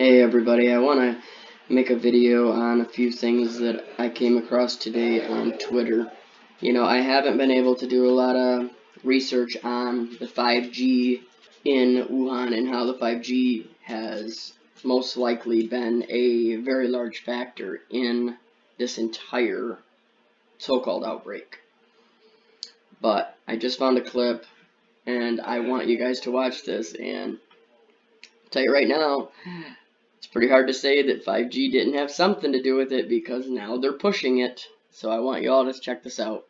Hey everybody, I want to make a video on a few things that I came across today on Twitter. I haven't been able to do a lot of research on the 5G in Wuhan and how the 5G has most likely been a very large factor in this entire so-called outbreak. But I just found a clip and I want you guys to watch this, and I'll tell you right now, it's pretty hard to say that 5G didn't have something to do with it because now they're pushing it. So I want you all to check this out.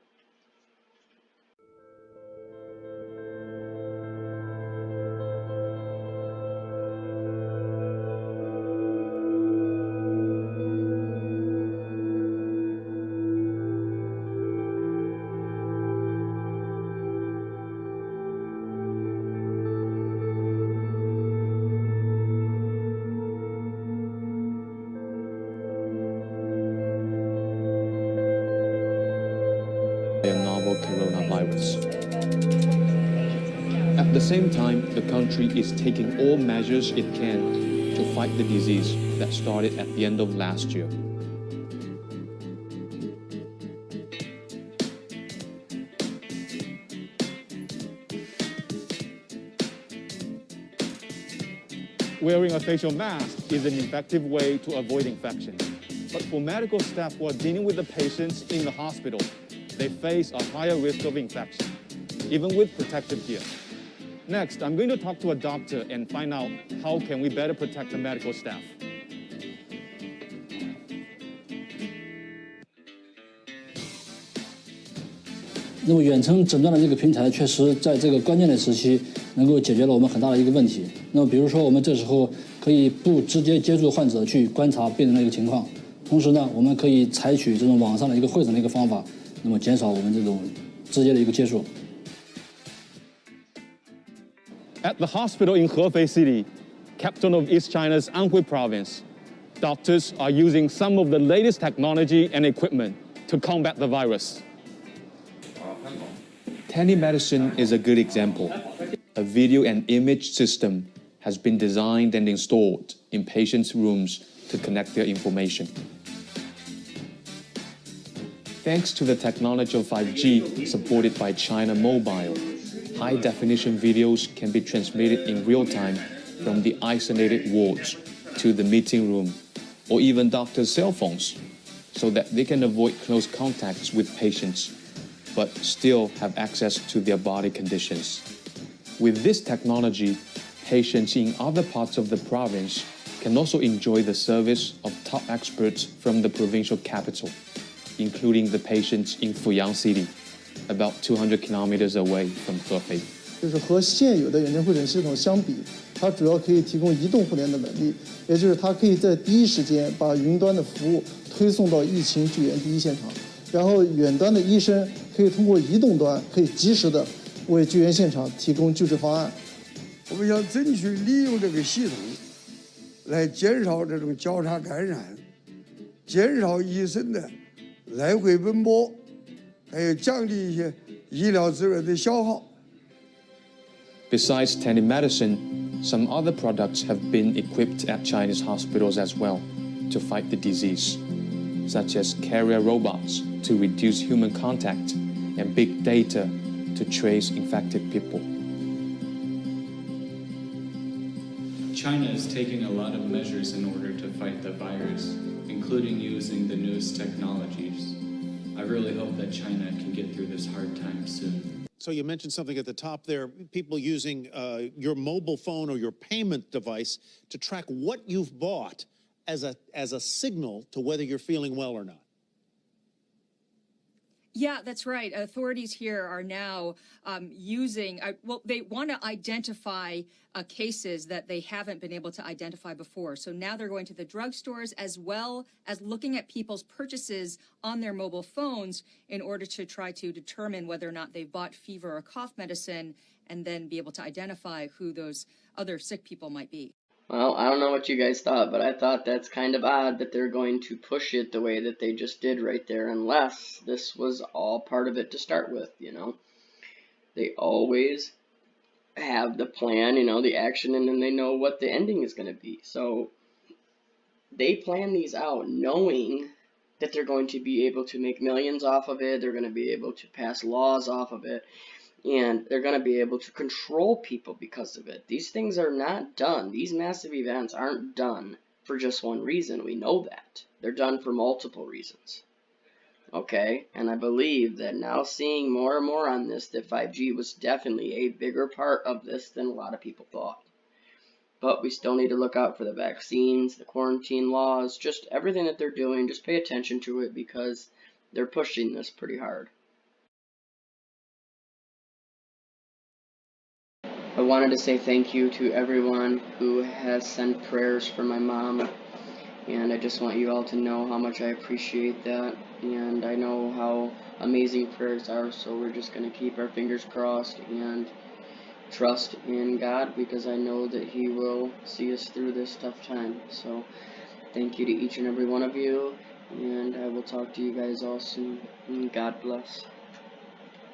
A novel coronavirus. At the same time, the country is taking all measures it can to fight the disease that started at the end of last year. Wearing a facial mask is an effective way to avoid infection. But for medical staff who are dealing with the patients in the hospital, they face a higher risk of infection, even with protective gear. Next, I'm going to talk to a doctor and find out how can we better protect the medical staff. 那么远程诊断的这个平台确实在这个关键的时期能够解决了我们很大的一个问题。那么比如说我们这时候可以不直接接触患者去观察病人的一个情况，同时呢，我们可以采取这种网上的一个会诊的一个方法，那么减少我们这种直接的一个接触。 At the hospital in Hefei City, capital of East China's Anhui province, doctors are using some of the latest technology and equipment to combat the virus. Telemedicine is a good example. A video and image system has been designed and installed in patients' rooms to connect their information. Thanks to the technology of 5G supported by China Mobile, high-definition videos can be transmitted in real time from the isolated wards to the meeting room or even doctors' cell phones, so that they can avoid close contacts with patients but still have access to their body conditions. With this technology, patients in other parts of the province can also enjoy the service of top experts from the provincial capital, including the patients in Fuyang City, about 200 kilometers away from Hefei. 就是和现有的远程会诊系统相比，它主要可以提供移动互联的能力，也就是它可以在第一时间把云端的服务推送到疫情救援第一现场，然后远端的医生可以通过移动端可以及时的为救援现场提供救治方案。我们想争取利用这个系统来减少这种交叉感染，减少医生的来回奔波，还有降低一些医疗资源的消耗。 Besides telemedicine, some other products have been equipped at Chinese hospitals as well to fight the disease, such as carrier robots to reduce human contact and big data to trace infected people. China is taking a lot of measures in order to fight the virus, including using the newest technologies. I really hope that China can get through this hard time soon. So you mentioned something at the top there, people using your mobile phone or your payment device to track what you've bought as a signal to whether you're feeling well or not. Yeah, that's right. Authorities here are now using, they want to identify cases that they haven't been able to identify before. So now they're going to the drugstores as well as looking at people's purchases on their mobile phones in order to try to determine whether or not they've bought fever or cough medicine and then be able to identify who those other sick people might be. Well, I don't know what you guys thought, but I thought that's kind of odd that they're going to push it the way that they just did right there, unless this was all part of it to start with, They always have the plan, the action, and then they know what the ending is going to be. So they plan these out knowing that they're going to be able to make millions off of it, they're going to be able to pass laws off of it, and they're going to be able to control people because of it. These things are not done. These massive events aren't done for just one reason. We know that. They're done for multiple reasons. Okay, and I believe that now seeing more and more on this, that 5G was definitely a bigger part of this than a lot of people thought. But we still need to look out for the vaccines, the quarantine laws, just everything that they're doing. Just pay attention to it because they're pushing this pretty hard. I wanted to say thank you to everyone who has sent prayers for my mom, and I just want you all to know how much I appreciate that, and I know how amazing prayers are, so we're just going to keep our fingers crossed and trust in God, because I know that He will see us through this tough time. So thank you to each and every one of you, and I will talk to you guys all soon, and God bless.